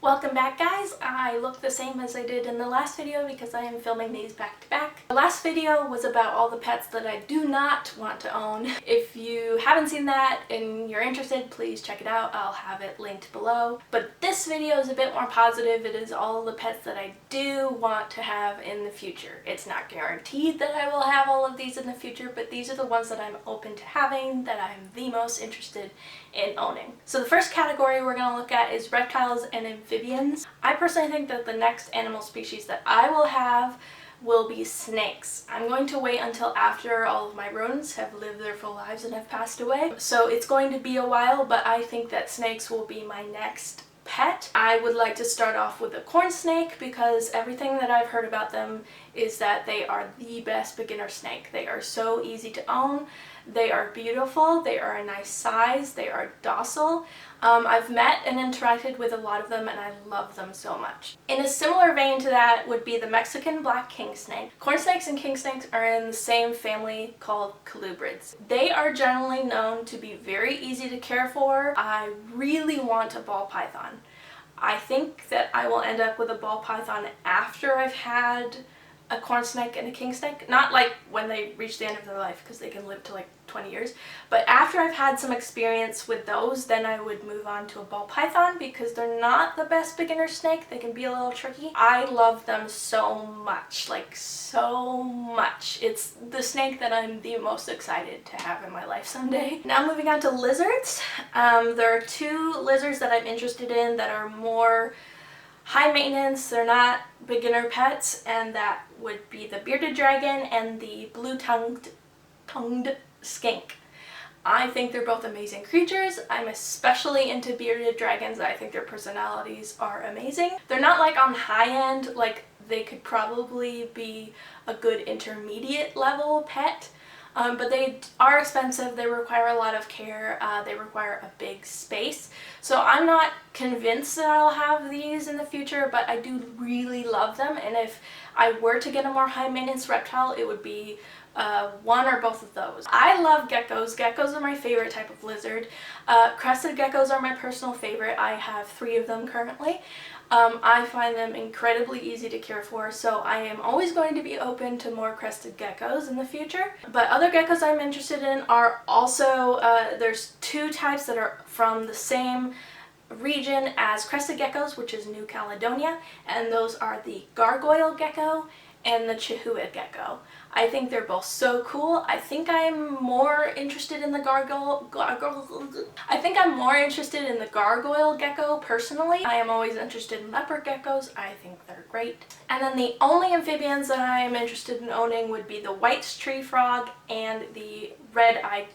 Welcome back, guys. I look the same as I did in the last video because I am filming these back to back. The last video was about all the pets that I do not want to own. If you haven't seen that and you're interested, please check it out. I'll have it linked below. But this video is a bit more positive. It is all the pets that I do want to have in the future. It's not guaranteed that I will have all of these in the future, but these are the ones that I'm open to having, that I'm the most interested in owning. So the first category we're going to look at is reptiles and amphibians. I personally think that the next animal species that I will have will be snakes. I'm going to wait until after all of my rodents have lived their full lives and have passed away. So it's going to be a while, but I think that snakes will be my next pet. I would like to start off with a corn snake because everything that I've heard about them is that they are the best beginner snake. They are so easy to own. They are beautiful, they are a nice size, they are docile. I've met and interacted with a lot of them and I love them so much. In a similar vein to that would be the Mexican black king snake. Corn snakes and king snakes are in the same family called colubrids. They are generally known to be very easy to care for. I really want a ball python. I think that I will end up with a ball python after I've had a corn snake and a king snake. Not like when they reach the end of their life, because they can live to like 20 years. But after I've had some experience with those, then I would move on to a ball python because they're not the best beginner snake. They can be a little tricky. I love them so much, like so much. It's the snake that I'm the most excited to have in my life someday. Now moving on to lizards. There are two lizards that I'm interested in that are more high maintenance, they're not beginner pets, and that would be the bearded dragon and the blue-tongued skink. I think they're both amazing creatures. I'm especially into bearded dragons. I think their personalities are amazing. They're not like on high end, like they could probably be a good intermediate level pet. But they are expensive, they require a lot of care, they require a big space. So I'm not convinced that I'll have these in the future, but I do really love them, and if I were to get a more high maintenance reptile, it would be one or both of those. I love geckos. Geckos are my favorite type of lizard. Crested geckos are my personal favorite. I have 3 of them currently. I find them incredibly easy to care for, so I am always going to be open to more crested geckos in the future. But other geckos I'm interested in are also, there's 2 types that are from the same region as crested geckos, which is New Caledonia, and those are the gargoyle gecko and the Chihuahua gecko. I think they're both so cool. I think I'm more interested in the gargoyle gecko personally. I am always interested in leopard geckos. I think they're great. And then the only amphibians that I am interested in owning would be the white tree frog and the red-eyed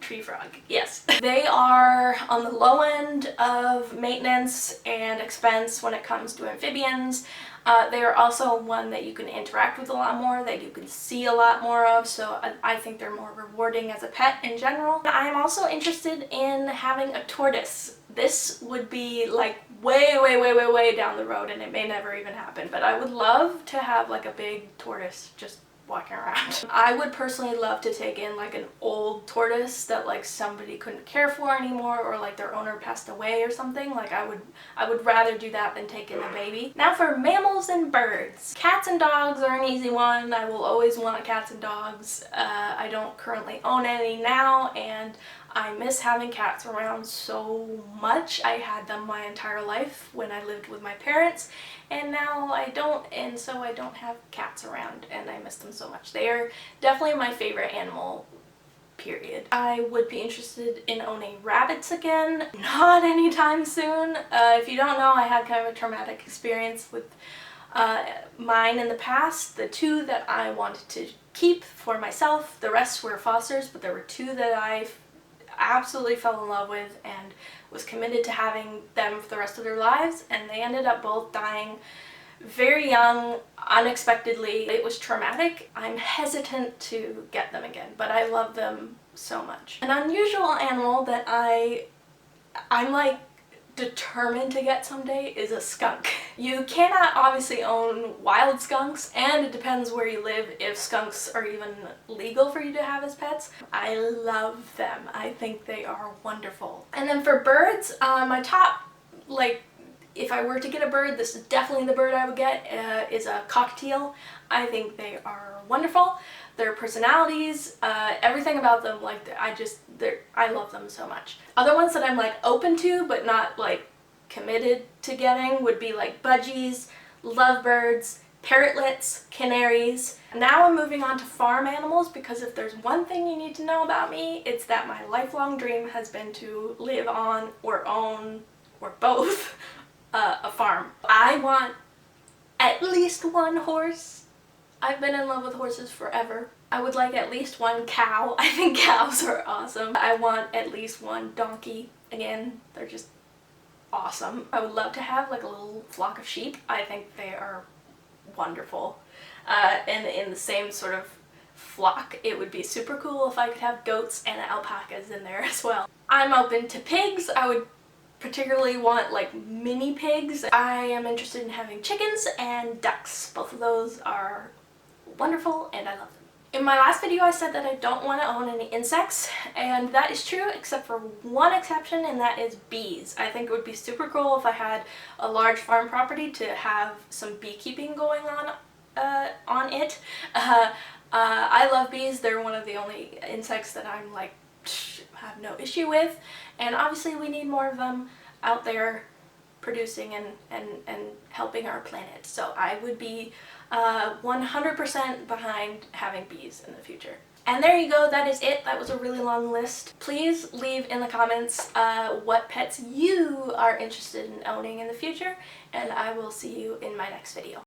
tree frog. Yes. They are on the low end of maintenance and expense when it comes to amphibians. They are also one that you can interact with a lot more, that you can see a lot more of, so I think they're more rewarding as a pet in general. I am also interested in having a tortoise. This would be like way down the road, and it may never even happen, but I would love to have like a big tortoise just walking around. I would personally love to take in like an old tortoise that like somebody couldn't care for anymore, or like their owner passed away or something. Like I would rather do that than take in a baby. Now for mammals and birds. Cats and dogs are an easy one. I will always want cats and dogs. I don't currently own any now, and I miss having cats around so much. I had them my entire life when I lived with my parents, and now I don't, and so I don't have cats around, and I miss them so much. They are definitely my favorite animal, period. I would be interested in owning rabbits again. Not anytime soon. If you don't know, I had kind of a traumatic experience with mine in the past. The 2 that I wanted to keep for myself, the rest were fosters, but there were 2 that I absolutely fell in love with and was committed to having them for the rest of their lives, and they ended up both dying very young, unexpectedly. It was traumatic. I'm hesitant to get them again, but I love them so much. An unusual animal that I'm like determined to get someday is a skunk. You cannot obviously own wild skunks, and it depends where you live if skunks are even legal for you to have as pets. I love them. I think they are wonderful. And then for birds, my top like, if I were to get a bird, this is definitely the bird I would get, is a cockatiel. I think they are wonderful. Their personalities, everything about them, like, I love them so much. Other ones that I'm like open to but not like committed to getting would be like budgies, lovebirds, parrotlets, canaries. Now I'm moving on to farm animals, because if there's one thing you need to know about me, it's that my lifelong dream has been to live on or own, or both, a farm. I want at least one horse. I've been in love with horses forever. I would like at least one cow. I think cows are awesome. I want at least one donkey. Again, they're just awesome. I would love to have like a little flock of sheep. I think they are wonderful. And in the same sort of flock, it would be super cool if I could have goats and alpacas in there as well. I'm open to pigs. I would particularly want like mini pigs. I am interested in having chickens and ducks. Both of those are wonderful and I love them. In my last video I said that I don't want to own any insects, and that is true except for one exception, and that is bees. I think it would be super cool if I had a large farm property to have some beekeeping going on it. I love bees. They're one of the only insects that I'm like, have no issue with, and obviously we need more of them out there producing and helping our planet. So I would be 100% behind having bees in the future. And there you go, that is it. That was a really long list. Please leave in the comments what pets you are interested in owning in the future, and I will see you in my next video.